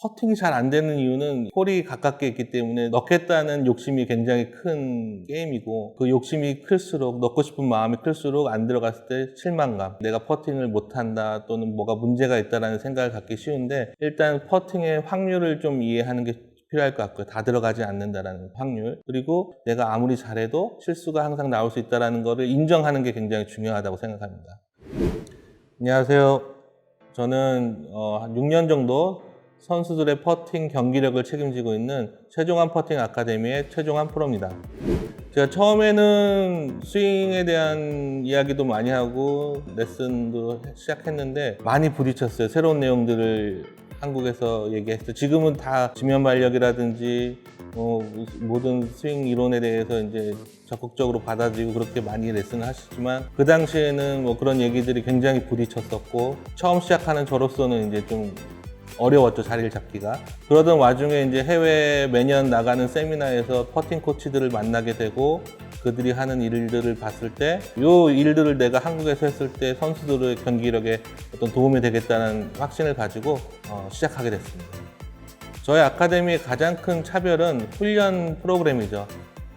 퍼팅이 잘 안 되는 이유는 홀이 가깝게 있기 때문에 넣겠다는 욕심이 굉장히 큰 게임이고, 그 욕심이 클수록, 넣고 싶은 마음이 클수록 안 들어갔을 때 실망감, 내가 퍼팅을 못한다 또는 뭐가 문제가 있다는 생각을 갖기 쉬운데, 일단 퍼팅의 확률을 좀 이해하는 게 필요할 것 같고요. 다 들어가지 않는다라는 확률, 그리고 내가 아무리 잘해도 실수가 항상 나올 수 있다는 것을 인정하는 게 굉장히 중요하다고 생각합니다. 안녕하세요. 저는 한 6년 정도 선수들의 퍼팅 경기력을 책임지고 있는 최종환 퍼팅 아카데미의 최종환 프로입니다. 제가 처음에는 스윙에 대한 이야기도 많이 하고 레슨도 시작했는데 많이 부딪혔어요. 새로운 내용들을 한국에서 얘기했어요. 지금은 다 지면 발력이라든지 모든 스윙 이론에 대해서 이제 적극적으로 받아들이고 그렇게 많이 레슨을 하시지만, 그 당시에는 뭐 그런 얘기들이 굉장히 부딪혔었고, 처음 시작하는 저로서는 이제 좀 어려웠죠, 자리를 잡기가. 그러던 와중에 이제 해외 매년 나가는 세미나에서 퍼팅 코치들을 만나게 되고, 그들이 하는 일들을 봤을 때, 이 일들을 내가 한국에서 했을 때 선수들의 경기력에 어떤 도움이 되겠다는 확신을 가지고 시작하게 됐습니다. 저희 아카데미의 가장 큰 차별은 훈련 프로그램이죠.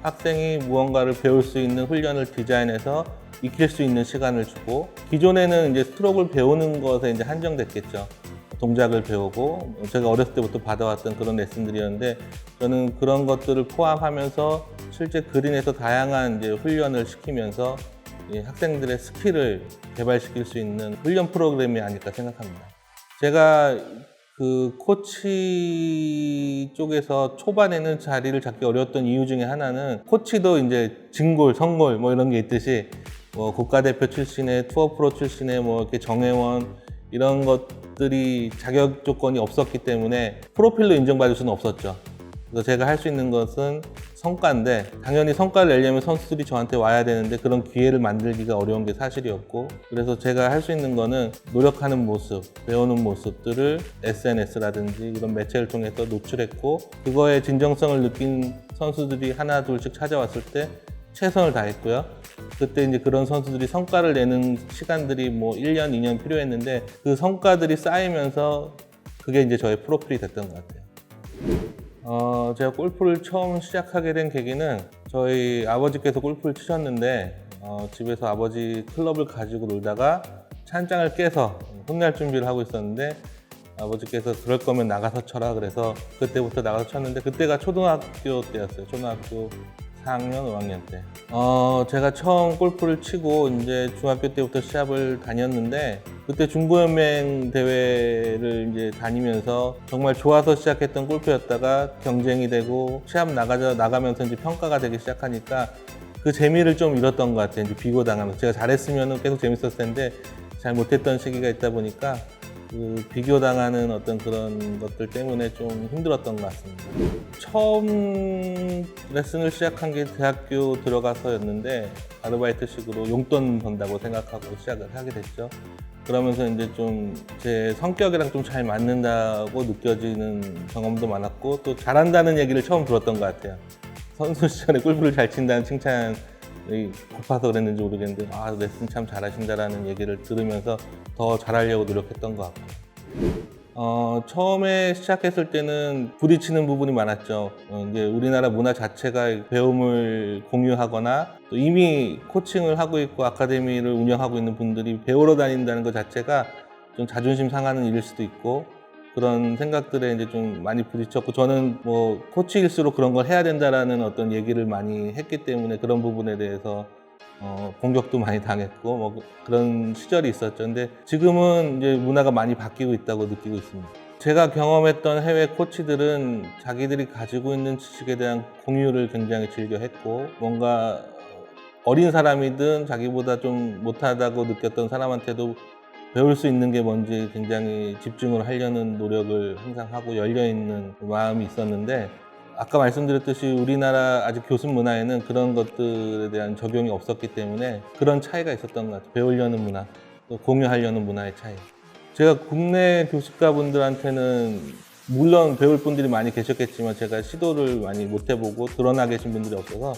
학생이 무언가를 배울 수 있는 훈련을 디자인해서 익힐 수 있는 시간을 주고, 기존에는 이제 스트로크를 배우는 것에 이제 한정됐겠죠. 동작을 배우고, 제가 어렸을 때부터 받아왔던 그런 레슨들이었는데, 저는 그런 것들을 포함하면서 실제 그린에서 다양한 이제 훈련을 시키면서 학생들의 스킬을 개발시킬 수 있는 훈련 프로그램이 아닐까 생각합니다. 제가 그 코치 쪽에서 초반에는 자리를 잡기 어려웠던 이유 중에 하나는, 코치도 이제 진골, 성골 뭐 이런 게 있듯이 뭐 국가대표 출신의 투어 프로 출신의 뭐 이렇게 정회원 이런 것들이 자격 조건이 없었기 때문에 프로필로 인정받을 수는 없었죠. 그래서 제가 할 수 있는 것은 성과인데, 당연히 성과를 내려면 선수들이 저한테 와야 되는데 그런 기회를 만들기가 어려운 게 사실이었고, 그래서 제가 할 수 있는 거는 노력하는 모습, 배우는 모습들을 SNS라든지 이런 매체를 통해서 노출했고, 그거에 진정성을 느낀 선수들이 하나 둘씩 찾아왔을 때 최선을 다했고요. 그때 이제 그런 선수들이 성과를 내는 시간들이 뭐 1년, 2년 필요했는데, 그 성과들이 쌓이면서 그게 이제 저의 프로필이 됐던 것 같아요. 제가 골프를 처음 시작하게 된 계기는, 저희 아버지께서 골프를 치셨는데 집에서 아버지 클럽을 가지고 놀다가 찬장을 깨서 혼날 준비를 하고 있었는데, 아버지께서 그럴 거면 나가서 쳐라 그래서 그때부터 나가서 쳤는데, 그때가 초등학교 때였어요. 초등학교 4학년, 5학년 때. 제가 처음 골프를 치고 이제 중학교 때부터 시합을 다녔는데, 그때 중고연맹 대회를 이제 다니면서 정말 좋아서 시작했던 골프였다가 경쟁이 되고 시합 나가면서 이제 평가가 되기 시작하니까 그 재미를 좀 잃었던 것 같아요. 이제 비교당하면서. 제가 잘했으면 계속 재밌었을 텐데 잘 못했던 시기가 있다 보니까 그 비교당하는 어떤 그런 것들 때문에 좀 힘들었던 것 같습니다. 처음 레슨을 시작한 게 대학교 들어가서였는데, 아르바이트식으로 용돈 번다고 생각하고 시작을 하게 됐죠. 그러면서 이제 좀 제 성격이랑 좀 잘 맞는다고 느껴지는 경험도 많았고, 또 잘한다는 얘기를 처음 들었던 것 같아요. 선수 시절에 골프를 잘 친다는 칭찬이 고파서 그랬는지 모르겠는데, 레슨 참 잘하신다라는 얘기를 들으면서 더 잘하려고 노력했던 것 같고, 처음에 시작했을 때는 부딪히는 부분이 많았죠. 이제 우리나라 문화 자체가 배움을 공유하거나, 또 이미 코칭을 하고 있고 아카데미를 운영하고 있는 분들이 배우러 다닌다는 것 자체가 좀 자존심 상하는 일일 수도 있고, 그런 생각들에 이제 좀 많이 부딪혔고, 저는 뭐 코치일수록 그런 걸 해야 된다라는 어떤 얘기를 많이 했기 때문에 그런 부분에 대해서 공격도 많이 당했고 뭐 그런 시절이 있었죠. 근데 지금은 이제 문화가 많이 바뀌고 있다고 느끼고 있습니다. 제가 경험했던 해외 코치들은 자기들이 가지고 있는 지식에 대한 공유를 굉장히 즐겨 했고, 뭔가 어린 사람이든 자기보다 좀 못하다고 느꼈던 사람한테도 배울 수 있는 게 뭔지 굉장히 집중을 하려는 노력을 항상 하고 열려있는 마음이 있었는데, 아까 말씀드렸듯이 우리나라 아직 교습 문화에는 그런 것들에 대한 적용이 없었기 때문에 그런 차이가 있었던 것 같아요. 배우려는 문화, 또 공유하려는 문화의 차이. 제가 국내 교습가분들한테는 물론 배울 분들이 많이 계셨겠지만, 제가 시도를 많이 못 해보고 드러나 계신 분들이 없어서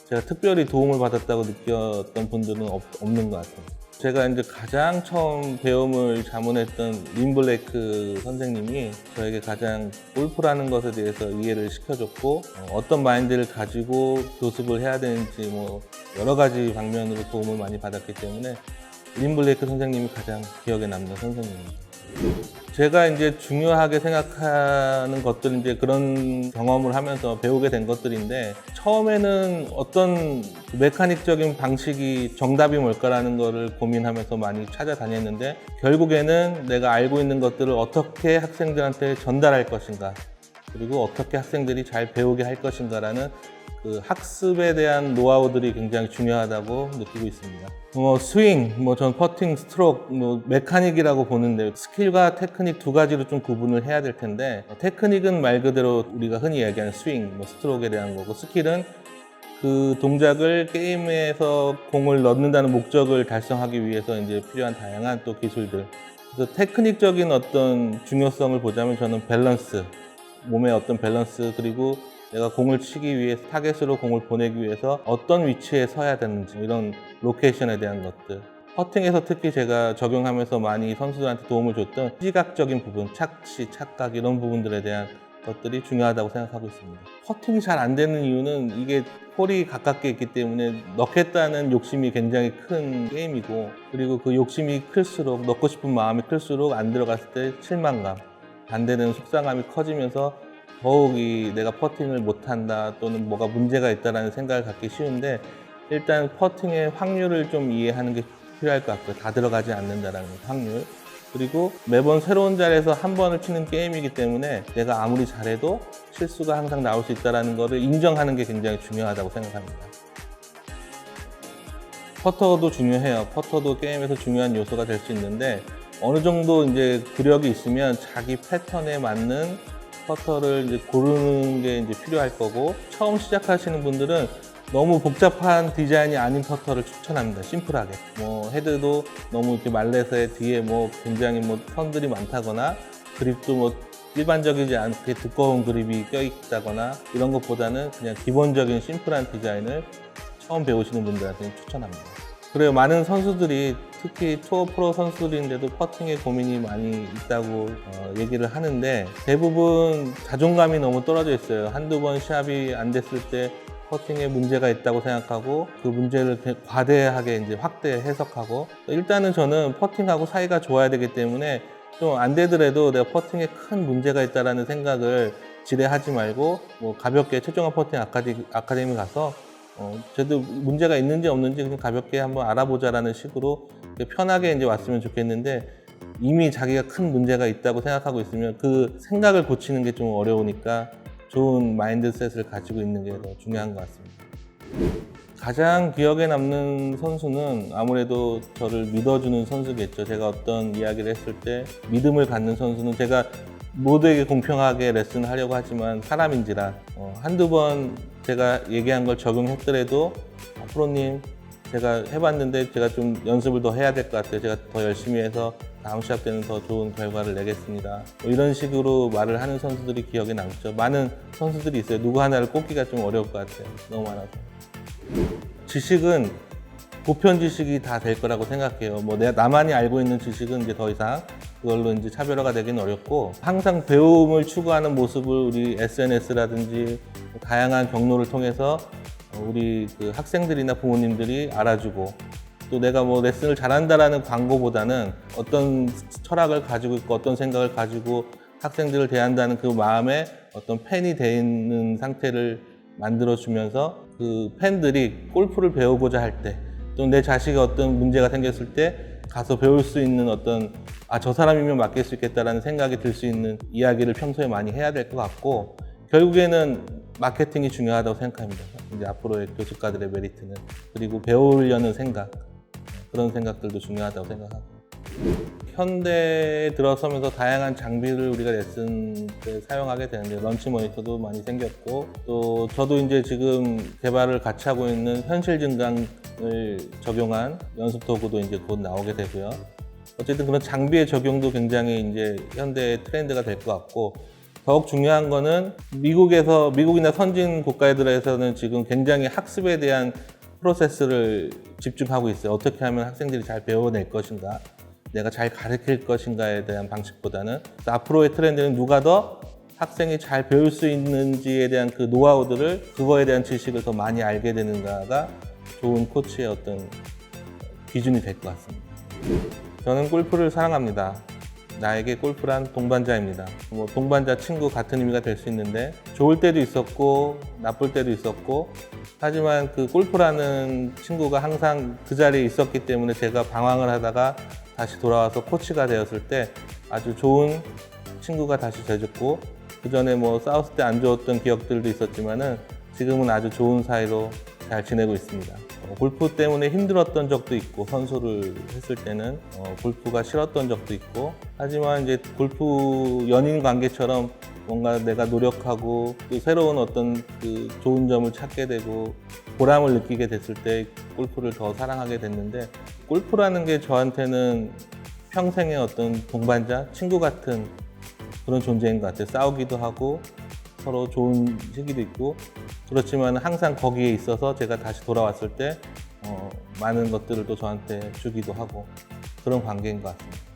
제가 특별히 도움을 받았다고 느꼈던 분들은 없는 것 같아요. 제가 이제 가장 처음 배움을 자문했던 린 블레이크 선생님이 저에게 가장 골프라는 것에 대해서 이해를 시켜줬고 어떤 마인드를 가지고 교습을 해야 되는지 뭐 여러 가지 방면으로 도움을 많이 받았기 때문에 린 블레이크 선생님이 가장 기억에 남는 선생님입니다. 제가 이제 중요하게 생각하는 것들은 이제 그런 경험을 하면서 배우게 된 것들인데, 처음에는 어떤 메카닉적인 방식이 정답이 뭘까라는 거를 고민하면서 많이 찾아다녔는데, 결국에는 내가 알고 있는 것들을 어떻게 학생들한테 전달할 것인가, 그리고 어떻게 학생들이 잘 배우게 할 것인가라는 그 학습에 대한 노하우들이 굉장히 중요하다고 느끼고 있습니다. 스윙, 전 퍼팅, 스트로크, 메카닉이라고 보는데 스킬과 테크닉 두 가지로 좀 구분을 해야 될 텐데, 테크닉은 말 그대로 우리가 흔히 얘기하는 스윙, 스트로크에 대한 거고, 스킬은 그 동작을 게임에서 공을 넣는다는 목적을 달성하기 위해서 이제 필요한 다양한 또 기술들. 그래서 테크닉적인 어떤 중요성을 보자면 저는 밸런스, 몸의 어떤 밸런스, 그리고 내가 공을 치기 위해서 타겟으로 공을 보내기 위해서 어떤 위치에 서야 되는지, 이런 로케이션에 대한 것들. 퍼팅에서 특히 제가 적용하면서 많이 선수들한테 도움을 줬던 시각적인 부분, 착시, 착각 이런 부분들에 대한 것들이 중요하다고 생각하고 있습니다. 퍼팅이 잘 안 되는 이유는 이게 홀이 가깝게 있기 때문에 넣겠다는 욕심이 굉장히 큰 게임이고, 그리고 그 욕심이 클수록, 넣고 싶은 마음이 클수록 안 들어갔을 때 실망감, 반대되는 속상함이 커지면서 더욱이 내가 퍼팅을 못한다 또는 뭐가 문제가 있다는 생각을 갖기 쉬운데, 일단 퍼팅의 확률을 좀 이해하는 게 필요할 것 같고요. 다 들어가지 않는다는 확률. 그리고 매번 새로운 자리에서 한 번을 치는 게임이기 때문에 내가 아무리 잘해도 실수가 항상 나올 수 있다는 것을 인정하는 게 굉장히 중요하다고 생각합니다. 퍼터도 중요해요. 퍼터도 게임에서 중요한 요소가 될 수 있는데, 어느 정도 이제 구력이 있으면 자기 패턴에 맞는 퍼터를 이제 고르는 게 이제 필요할 거고, 처음 시작하시는 분들은 너무 복잡한 디자인이 아닌 퍼터를 추천합니다. 심플하게. 헤드도 너무 이렇게 말레서에 뒤에 굉장히 선들이 많다거나, 그립도 일반적이지 않게 두꺼운 그립이 껴있다거나, 이런 것보다는 그냥 기본적인 심플한 디자인을 처음 배우시는 분들한테는 추천합니다. 그래요. 많은 선수들이, 특히 투어 프로 선수들인데도 퍼팅에 고민이 많이 있다고 얘기를 하는데, 대부분 자존감이 너무 떨어져 있어요. 한두 번 시합이 안 됐을 때 퍼팅에 문제가 있다고 생각하고, 그 문제를 과대하게 이제 확대 해석하고, 일단은 저는 퍼팅하고 사이가 좋아야 되기 때문에 좀 안 되더라도 내가 퍼팅에 큰 문제가 있다는 생각을 지레하지 말고, 가볍게 최종화 퍼팅 아카데미 가서 저도 문제가 있는지 없는지 그냥 가볍게 한번 알아보자라는 식으로 편하게 이제 왔으면 좋겠는데, 이미 자기가 큰 문제가 있다고 생각하고 있으면 그 생각을 고치는 게 좀 어려우니까 좋은 마인드셋을 가지고 있는 게 더 중요한 것 같습니다. 가장 기억에 남는 선수는 아무래도 저를 믿어주는 선수겠죠. 제가 어떤 이야기를 했을 때 믿음을 갖는 선수는, 제가 모두에게 공평하게 레슨을 하려고 하지만 사람인지라 한두 번 제가 얘기한 걸 적용했더라도, 프로님 제가 해봤는데 제가 좀 연습을 더 해야 될 것 같아요. 제가 더 열심히 해서 다음 시합 때는 더 좋은 결과를 내겠습니다. 이런 식으로 말을 하는 선수들이 기억에 남죠. 많은 선수들이 있어요. 누구 하나를 꼽기가 좀 어려울 것 같아요. 너무 많아서. 지식은 보편 지식이 다 될 거라고 생각해요. 나만이 알고 있는 지식은 이제 더 이상 그걸로 이제 차별화가 되기는 어렵고, 항상 배움을 추구하는 모습을 우리 SNS라든지 다양한 경로를 통해서 우리 그 학생들이나 부모님들이 알아주고, 또 내가 레슨을 잘한다라는 광고보다는 어떤 철학을 가지고 있고 어떤 생각을 가지고 학생들을 대한다는 그 마음에 어떤 팬이 되는 상태를 만들어주면서, 그 팬들이 골프를 배우고자 할 때, 또 내 자식이 어떤 문제가 생겼을 때 가서 배울 수 있는 어떤, 저 사람이면 맡길 수 있겠다라는 생각이 들 수 있는 이야기를 평소에 많이 해야 될 것 같고, 결국에는 마케팅이 중요하다고 생각합니다. 이제 앞으로의 교수가들의 메리트는. 그리고 배우려는 생각, 그런 생각들도 중요하다고 생각하고, 현대에 들어서면서 다양한 장비를 우리가 레슨 때 사용하게 되는데, 런치 모니터도 많이 생겼고, 또 저도 이제 지금 개발을 같이 하고 있는 현실 증강을 적용한 연습 도구도 이제 곧 나오게 되고요. 어쨌든 그런 장비의 적용도 굉장히 이제 현대의 트렌드가 될 것 같고, 더욱 중요한 거는 미국이나 선진 국가들에서는 지금 굉장히 학습에 대한 프로세스를 집중하고 있어요. 어떻게 하면 학생들이 잘 배워낼 것인가, 내가 잘 가르칠 것인가에 대한 방식보다는 앞으로의 트렌드는 누가 더 학생이 잘 배울 수 있는지에 대한 그 노하우들을, 그거에 대한 지식을 더 많이 알게 되는가가 좋은 코치의 어떤 기준이 될 것 같습니다. 저는 골프를 사랑합니다. 나에게 골프란 동반자입니다. 동반자, 친구 같은 의미가 될 수 있는데 좋을 때도 있었고 나쁠 때도 있었고, 하지만 그 골프라는 친구가 항상 그 자리에 있었기 때문에 제가 방황을 하다가 다시 돌아와서 코치가 되었을 때 아주 좋은 친구가 다시 되었고, 그 전에 싸웠을 때 안 좋았던 기억들도 있었지만은 지금은 아주 좋은 사이로 잘 지내고 있습니다. 골프 때문에 힘들었던 적도 있고, 선수를 했을 때는 골프가 싫었던 적도 있고, 하지만 이제 골프 연인 관계처럼 뭔가 내가 노력하고 또 새로운 어떤 그 좋은 점을 찾게 되고 보람을 느끼게 됐을 때 골프를 더 사랑하게 됐는데, 골프라는 게 저한테는 평생의 어떤 동반자, 친구 같은 그런 존재인 것 같아요. 싸우기도 하고 서로 좋은 시기도 있고, 그렇지만 항상 거기에 있어서 제가 다시 돌아왔을 때 많은 것들을 또 저한테 주기도 하고, 그런 관계인 것 같습니다.